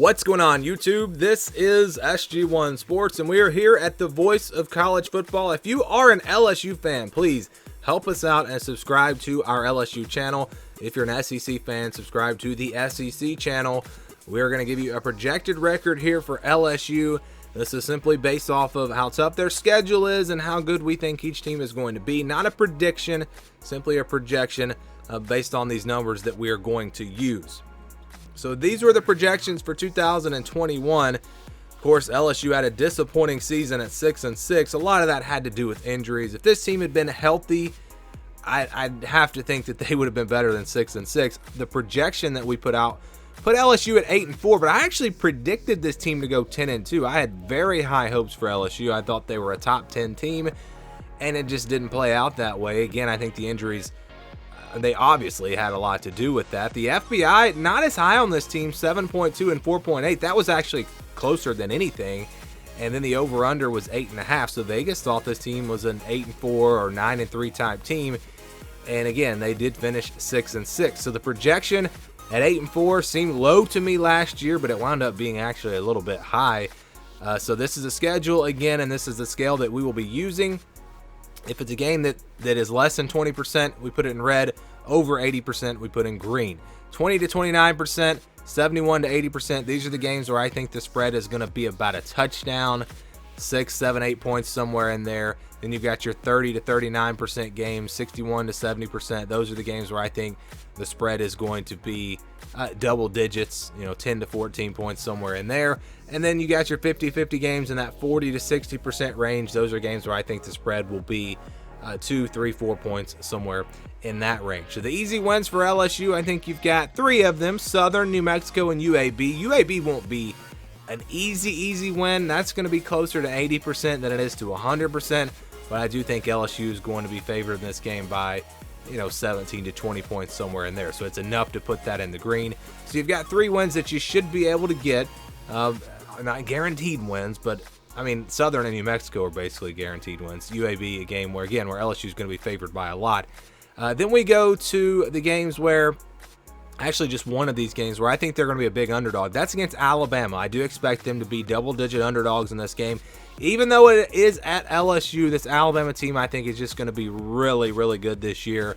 What's going on, YouTube? This is SG1 Sports, and we are here at the voice of college football. If you are an LSU fan, please help us out and subscribe to our LSU channel. If you're an SEC fan, subscribe to the SEC channel. We're going to give you a projected record here for LSU. This is simply based off of how tough their schedule is and how good we think each team is going to be. Not a prediction, simply a projection based on these numbers that we are going to use. So these were the projections for 2021. Of course, LSU had a disappointing season at 6-6. A lot of that had to do with injuries. If this team had been healthy, I'd have to think that they would have been better than 6-6. The projection that we put out put LSU at 8-4, but I actually predicted this team to go 10-2. I had very high hopes for LSU. I thought they were a top 10 team, and it just didn't play out that way. Again, I think the injuries, they obviously had a lot to do with that. The FBI, not as high on this team, 7.2 and 4.8. That was actually closer than anything. And then the over-under was 8.5. So Vegas thought this team was an 8-4 or 9-3 type team. And again, they did finish 6-6. So the projection at 8-4 seemed low to me last year, but it wound up being actually a little bit high. So this is a schedule again, and this is the scale that we will be using. If it's a game that is less than 20%, we put it in red. Over 80%, we put in green. 20 to 29%, 71 to 80%. These are the games where I think the spread is going to be about a touchdown, 6, 7, 8 points somewhere in there. Then you've got your 30 to 39% games, 61 to 70%. Those are the games where I think the spread is going to be double digits, 10 to 14 points somewhere in there. And then you got your 50-50 games in that 40 to 60% range. Those are games where I think the spread will be 2, 3, 4 points somewhere in that range. So the easy wins for LSU, I think you've got 3 of them: Southern, New Mexico, and UAB. UAB won't be an easy win. That's going to be closer to 80% than it is to 100%. But I do think LSU is going to be favored in this game by 17 to 20 points somewhere in there. So it's enough to put that in the green. So you've got 3 wins that you should be able to get. Not guaranteed wins, but I mean, Southern and New Mexico are basically guaranteed wins. UAB, a game where LSU is going to be favored by a lot. Then we go to the games where, actually just one of these games where I think they're going to be a big underdog. That's against Alabama. I do expect them to be double-digit underdogs in this game. Even though it is at LSU, this Alabama team I think is just going to be really, really good this year.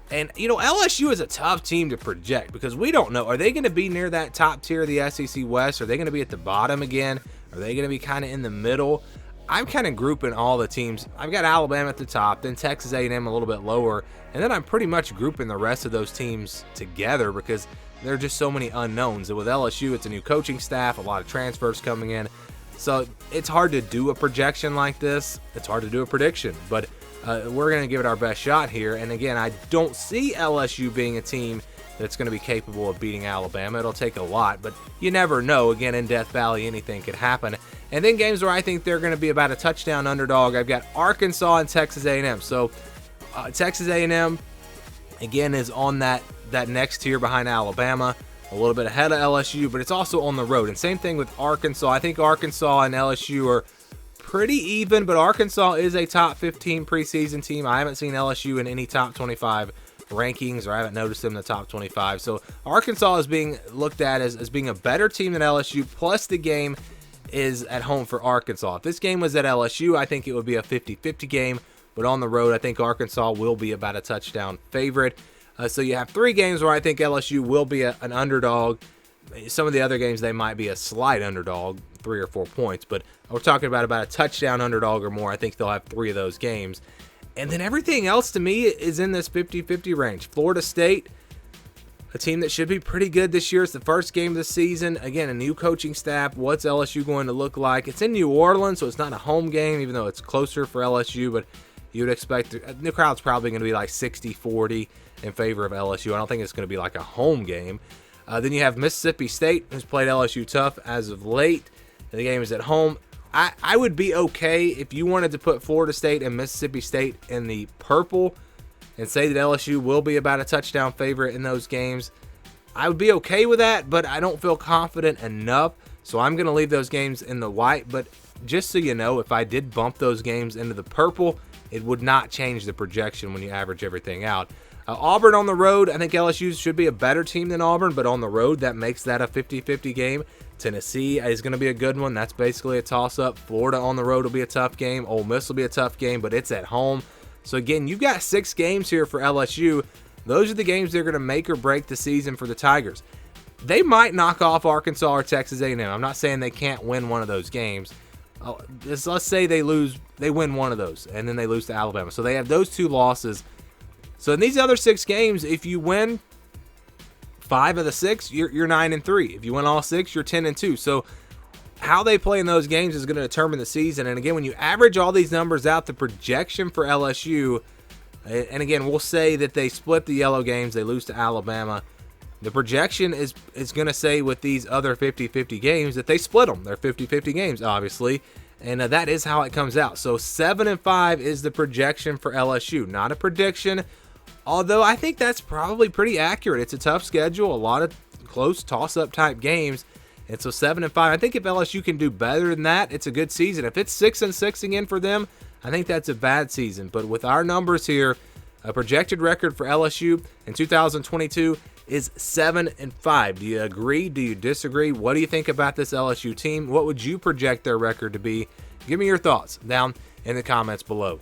And, LSU is a tough team to project because we don't know. Are they going to be near that top tier of the SEC West? Are they going to be at the bottom again? Are they going to be kind of in the middle? I'm kind of grouping all the teams. I've got Alabama at the top, then Texas A&M a little bit lower, and then I'm pretty much grouping the rest of those teams together because there are just so many unknowns. And with LSU, it's a new coaching staff, a lot of transfers coming in. So it's hard to do a projection like this. It's hard to do a prediction, but we're going to give it our best shot here. And again, I don't see LSU being a team that's going to be capable of beating Alabama. It'll take a lot, but you never know. Again, in Death Valley, anything could happen. And then games where I think they're going to be about a touchdown underdog, I've got Arkansas and Texas A&M. So Texas A&M, again, is on that next tier behind Alabama, a little bit ahead of LSU, but it's also on the road. And same thing with Arkansas. I think Arkansas and LSU are pretty even, but Arkansas is a top 15 preseason team. I haven't seen LSU in any top 25 rankings, or I haven't noticed them in the top 25. So Arkansas is being looked at as being a better team than LSU, plus the game is at home for Arkansas. If this game was at LSU, I think it would be a 50-50 game, but on the road, I think Arkansas will be about a touchdown favorite. So you have 3 games where I think LSU will be an underdog. Some of the other games, they might be a slight underdog, 3 or 4 points, but we're talking about a touchdown underdog or more. I think they'll have 3 of those games. And then everything else to me is in this 50-50 range. Florida State, a team that should be pretty good this year. It's the first game of the season. Again, a new coaching staff. What's LSU going to look like? It's in New Orleans, so it's not a home game, even though it's closer for LSU, but you would expect the crowd's probably going to be like 60-40 in favor of LSU. I don't think it's going to be like a home game. Then you have Mississippi State, who's played LSU tough as of late. The game is at home. I would be okay if you wanted to put Florida State and Mississippi State in the purple and say that LSU will be about a touchdown favorite in those games. I would be okay with that, but I don't feel confident enough, so I'm going to leave those games in the white. But just so you know, if I did bump those games into the purple, it would not change the projection when you average everything out. Auburn on the road, I think LSU should be a better team than Auburn, but on the road, that makes that a 50-50 game. Tennessee is going to be a good one. That's basically a toss-up. Florida on the road will be a tough game. Ole Miss will be a tough game, but it's at home. So, again, you've got 6 games here for LSU. Those are the games that are going to make or break the season for the Tigers. They might knock off Arkansas or Texas A&M. I'm not saying they can't win one of those games. Let's say they win one of those, and then they lose to Alabama. So they have those 2 losses. So in these other 6 games, if you win 5 of the 6, you're 9-3. If you win all 6, you're 10-2. So how they play in those games is going to determine the season. And again, when you average all these numbers out, the projection for LSU, and again, we'll say that they split the yellow games, they lose to Alabama. The projection is going to say with these other 50-50 games that they split them. They're 50-50 games, obviously. And that is how it comes out. So 7-5 is the projection for LSU. Not a prediction, although I think that's probably pretty accurate. It's a tough schedule, a lot of close toss-up type games. And so 7-5, I think if LSU can do better than that, it's a good season. If it's 6-6 again for them, I think that's a bad season. But with our numbers here, a projected record for LSU in 2022 is 7-5. Do you agree? Do you disagree? What do you think about this LSU team? What would you project their record to be? Give me your thoughts down in the comments below.